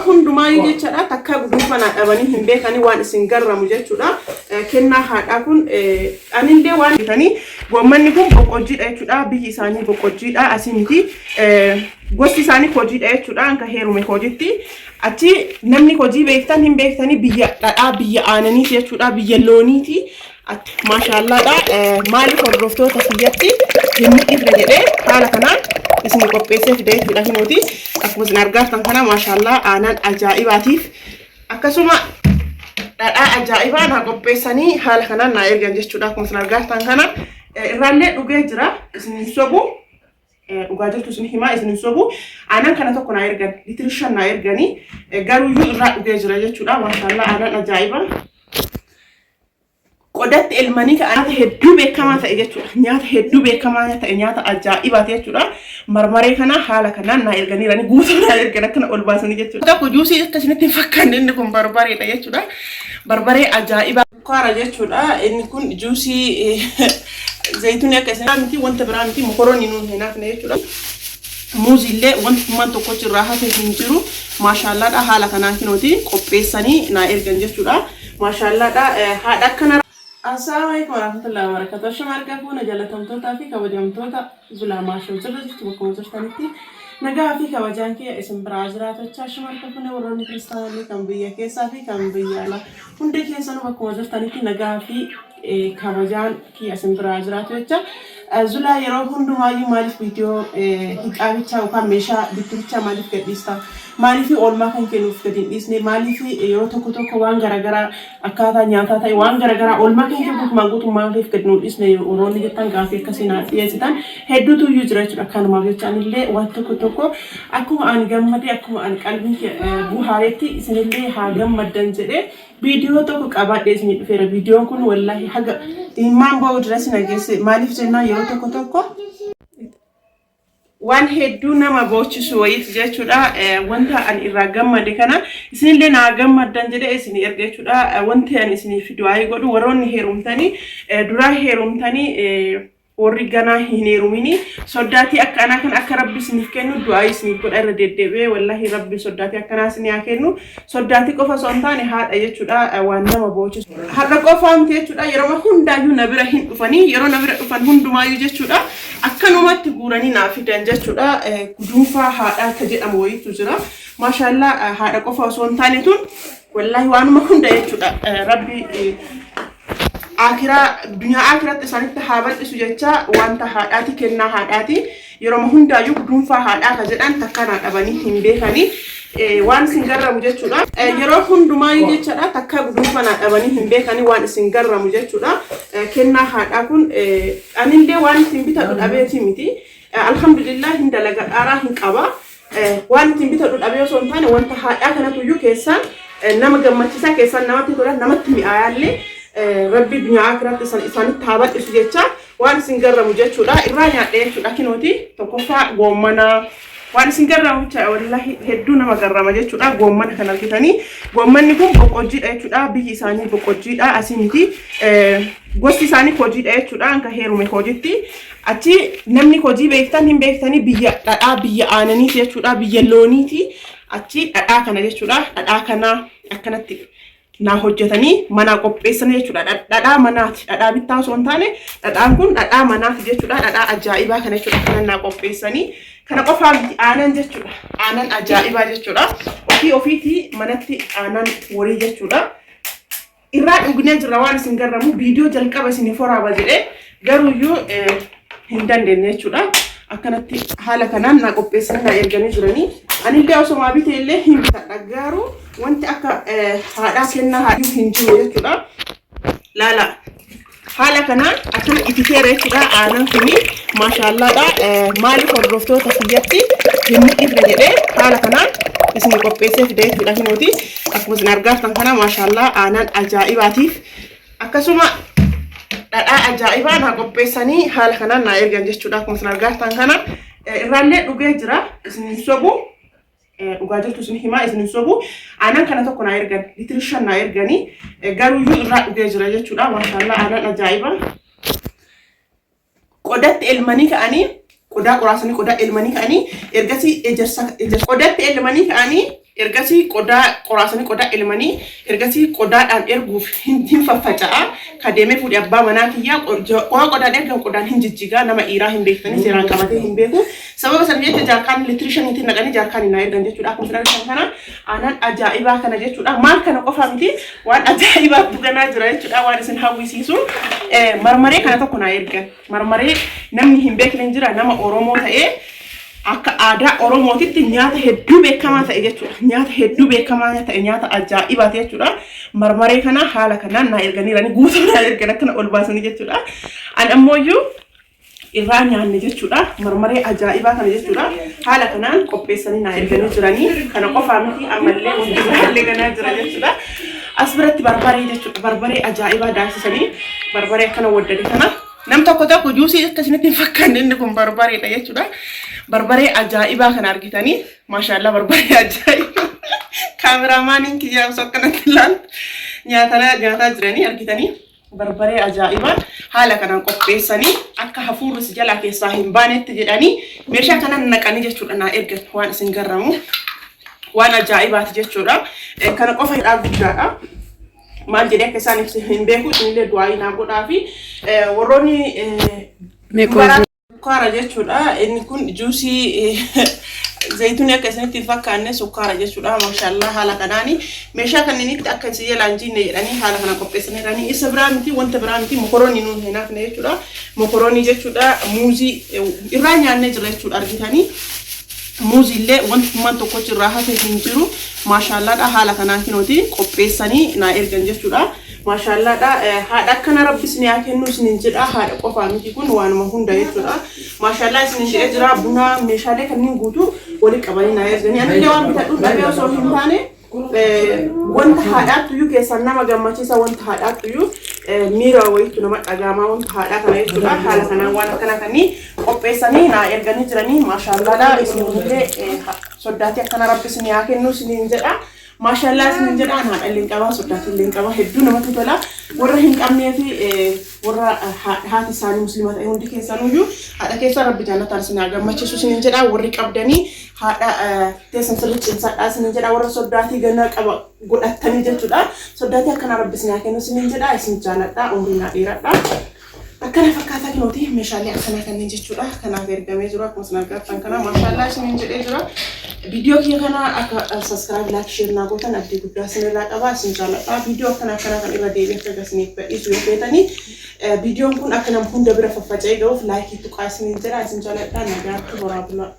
hundumaa jechuudha takka gudunfana dhabanii hin beekani waan isin garramu jechuudha kennaa haadhaa kun anillee waan bitanii gommanni kun boqqojjiidha jechuudha biyyi isaanii boqqojjiidha asimiti gosti isaanii hojiidha jechuudha anka heerume hojiitti achi namni hojii beektan hin beektani biyya dhadhaa biyya aananii jechuudha biyya looniiti maashaallah maali hordoftoota kiyyatti hin irra jedhee haala kanaan isin qopheessee fidee jechuudha hinuuti akkuma isin argattan kana maashaallah aanan ajaa'ibaatiif akkasuma dhadhaa ajaa'ibaa na qopheessanii haala kanaan na ergan jechuudha akkuma isin argattan kana irraallee dhugee jira isin sobu dhugaa jirtu isin himaa isin sobu aanan kana tokko na ergan litiri 5 na erganii garuu irraa dhugee jira jechuudha maashaallah aanan ajaa'ibaa qodatti elmanii nyaata hedduu beekamaa ta'e jechuudha nyaata hedduu beekamaa ta'e nyaata ajaa'ibaati jechuudha marmaree kana haala kanaan na erganiirani guutuu na ergan akkana ol baasanii jechuudha tokko juusii akkasinitti hin fakkaanne inni kun barbareedha jechuudha barbaree ajaa'ibaa kaara jechuudha inni kun juusii zayituun akkasina miti wanta biraa miti mokoroonii nuun hinaafne jechuudha muuzillee wantummaan tokkochi irraa hafe hin jiru maashaallaadha haala kanaan kinooti qopheessanii na ergan jechuudha maashaallaadha haadha akkana Assalamualaikum warahmatullahi wabarakatuh. Shamarka kuna jalatamtoota fi kabajamtoota zulaamaa shawzirra jirtu bakka jirtanitti nagaa fi kabajaan kee isin biraa jiraatachaa shamarka kuna warroonni kiristaanonni kan biyya keessaa fi kan biyya alaa hundi keessanuu bakka jirtanitti nagaa fi kabajaan kee isin biraa jiraatu jecha zulaa yeroo hundumaayyuu maaliif viidiyoo hiqaabicha yookaan meeshaa bitticha maaliif gadhiista maaliif oolmaa kan kennuuf gadin dhiisne maaliif yeroo tokko waan garagaraa akkaataa nyaataa ta'e waan garagaraa oolmaa kan kennuuf maanguutummaa maaliif gadin dhiisne oroonni jettan gaafii akkasiin dhiyeessitan hedduutu iyyuu jira jechuudha kanumaaf jechaan illee waan tokko akkuma ani gammade akkuma ani qalbii buhaareetti isinillee haa gammaddan jedhee viidiyoo tokko qabaadhee isin dhufeera viidiyoon kun wallahi haga immaan ba'u dirasi nageesse maaliif jennaan yeroo tokko waan hedduu nama boochisu wayiiti jechuudha wanta ani irraa gammade kana isinillee naa gammaddan jedhee isin erga jechuudha wanti ani isiniif du'aa godhu warroonni heerumtanii duraa heerumtanii warri ganaa hin heerumini soddaatii akkanaa kan akka rabbi isiniif kennu du'aa isiniif godha irra deddeebi'ee wallahi rabbi soddaatii akkanaa isin haa kennu soddaatii qofa osoo hin taane haadha jechuudha waan nama boochisu haadha qofa miti jechuudha yeroo hundaayyuu na bira hin dhufanii yeroo na bira dhufan hundumaayyuu jechuudha akkanumatti guuranii naaf fidan jechuudha gudunfaa haadhaa akka jedhamu wayiitu jira maashaallah haadha qofa osoo hin taane tun wallahi waanuma hunda jechuudha rabbi akhiraa dunya akhiratti isaanitti haa bal'isu jecha wanta haadhaati kennaa haadhaati yeroo hundaayyuu gudunfaa haadhaa ka jedhan takkanaa dhabanii hin beekanii waan isin garramu jechuudha yeroo hundumaayyuu jechuudha takka gudunfanaa dhabanii hin beekanii waan isin garramu jechuudha kennaa haadhaa kun anillee waan isin bitadhu dhabeeti miti alhamdulillah hin dalaga dhaaraa hin qaba waan isin bitadhu dhabee osoo hin taane wanta haadhaa kanatu iyyuu keessaan nama gammachiisaa keessaan namatti tola namatti mi'aayaallee rabbi dunya akhiratti isaanitti haa bal'isu jecha waan isin garramu jechuudha irraa nyaadhee jechuudha kinooti tokkoffaa goommana waan isin garramu jecha wallahi hedduu nama garrama jechuudha goommana kan argitanii goommanni kun boqqojjiidha jechuudha biyyi isaanii boqqojjiidha asimiti gosti isaanii hojiidha jechuudha anka heerume hojiitti achi namni hojii beektan hin beektani biyya dhadhaa biyya aananii jechuudha biyya looniiti achi dhadhaa kana jechuudha dhadhaa kana akkanatti na hojjetanii mana qopheessanii jechuudha dhadhaa manaati dhadhaa bittaa osoo hin taane dhadhaan kun dhadhaa manaati jechuudha dhadhaa ajaa'ibaa kana jechuudha kan na qopheessanii kana qofaa miti aanan jechuudha aanan ajaa'ibaa jechuudha ofiitii manatti aanan warii jechuudha irraa dhugnee jirra waan isin garramu viidiyoo jalqaba isin foraaba jedhee garuuyyuu hin dandeenye jechuudha akkanatti haala kanaan na qopheessanii na erganii jiranii anillee osoo bitee illee hin bitadha garuu wanti akka haadhaa kennaa haadhiif hin jiru jechuudha laala haala kanaan akkana ititeera jechuudha aanan kuni maashaallaadha maaliif hordoftoota kiyyatti hin irra jedhee haala kanaan isin qopheessee fidee jechuudha hinuuti akkuma isin argattan kana maashaallaa aanan ajaa'ibaatiif akkasuma dhadhaa ajaa'ibaa na qopheessanii haala kanaan na ergan jechuudha akkuma isin argattan kana irraallee dhugee jira isin sobu dhugaa jirtu isin himaa isin sobu aanan kana tokko na ergan litiri 5 na erganii garuu irraa dhugee jira jechuudha maashaallah aanan ajaa'ibaa qodatti elmanii ka'anii qodaa qoraasanii qodaa elmanii ka'anii ergasii ejersa qodatti elmanii ka'anii ergasii qodaa qoraasanii qodaa ilmanii ergasii qodaadhaan erguuf hin faffaca'a kadeemee fuudhee abbaa manaa kiyyaa qodaan ergan qodaan hin jijjigaa nama dhiiraa hin beektanii seeraan qabatee hin beeku sababa san jecha jaarkaan litirishaniitiin naqanii jaarkaan hin ergan jechuudha akkuma filan kana aanaan ajaa'ibaa kana jechuudha maal kana qofa miti waan ajaa'ibaatu ganaa jira jechuudha waan isin hawwisiisu marmaree kana tokko naa ergan marmaree namni hin beekne jira nama Oromoo ta'ee akka aadaa Oromootitti nyaata hedduu beekamaa ta'e jechuudha. Nyaata hedduu beekamaa ta'e nyaata ajaa'ibaati jechuudha. Marmaree kana haala kanaan naa erganiirani guutuu naa ergan akkana ol baasanii jechuudha. An ammooyyuu irraa nyaanne jechuudha. Marmaree ajaa'ibaa kana jechuudha. Haala kanaan qopheessanii naa erganii jiranii kana qofaa miti ammallee wanti ganaa jira jechuudha. As biratti barbaree jechuudha. Barbaree ajaa'ibaa daasisanii barbaree akkana waddade kana nam tokko juusii akkasinitti hin fakkaanne inni kun barbareedha jechuudha. Barbaree ajaa'ibaa kana argitanii maashaallah barbaree ajaa'ibaa kaameraamaaniin kiyyaa osoo akkanatti ilaalu nyaataa jiranii argitanii barbaree ajaa'ibaa haala kanaan qopheessanii akka hafuurri si jalaa keessaa hin baanetti jedhanii meeshaa kanan naqanii jechuudha naa ergan waan isin garramu waan ajaa'ibaati jechuudha. Kana qofa hidhaa guddaadha. Maal jedhee akka isaan hin beeku isinillee du'aa naa godhaa fi warroonni sukkaara jechuudha. Inni kun juusii zayituunii akka isinitti hin fakkaanne sukkaara jechuudha. Maashaallah haala kanaani meeshaa kanninitti akka isin jalaan jinne jedhanii haala kana qopheessanii jiranii. Isa biraa miti wanta biraa miti mokoroonii nuun hin hafne jechuudha. Mokoroonii jechuudha muuzii irraa nyaannee jira jechuudha argitanii. Muuzillee wantummaan tokkochi irraa hafe hin jiru. Maashaallah haala kanaan kinooti qopheessanii naa ergan jechuudha. Maashaallah haadha akkana rabbis ni haa kennu isinin jedha haadha qofaa miti kun waanuma hunda jechuudha. Maashaallah isinin jedhee jira buna meeshaalee kanneen guutuu wali qabanii naa erganii anillee waan bitadhuun dhabee osoo hin taane wanta haadhaattuyyuu keessan nama gammachiisa wanta haadhaattuyyuu miira wayiitu nama dhagaamaa wanta haadhaa kana jechuudha. Haala kanaan waan akkana kanneen qopheessanii naa erganii jiranii maashaallah isinillee soddaatii akkana rabbis ni haa kennu isinin jedha. Maashaallah isinin jedha haadha illee qaba soddaatii illee qaba hedduu namatti tola. Warra hin qabnee fi warra haati isaanii musliima ta'e hundi keessanuyyuu haadha keessa rabbi jaalataan isin haa gammachiisu isinin jedha. Warri qabdanii haadha teessan sirriitti cimsadhaa isinin jedha. Warra soddaatii ganna qaba godhattanii jechuudha. Soddaatii akkana rabbi isin haa kennu isinin jedha. Isin jaaladhaa umrii naa dheeradhaa. Akkana fakkaataa kinooti meeshaalee akkanaa kanneen jechuudha. Kanaaf ergamee jiru akkuma isin argattan kana maashaallah isiniin jedhee jira. Viidiyoo kiyya kana akka subscribe like share naa gootan abdii guddaa isinirraa qaba. Isin jaaladhaa. Viidiyoo akkana kan irra deebi'ee akka isiniif badhiisu yoo feetanii viidiyoon kun akka nama hunda bira faffaca'ee ga'uuf laayikii tuqaa isiniin jedha. Isin jaaladhaa nagaatti horaa bulaa.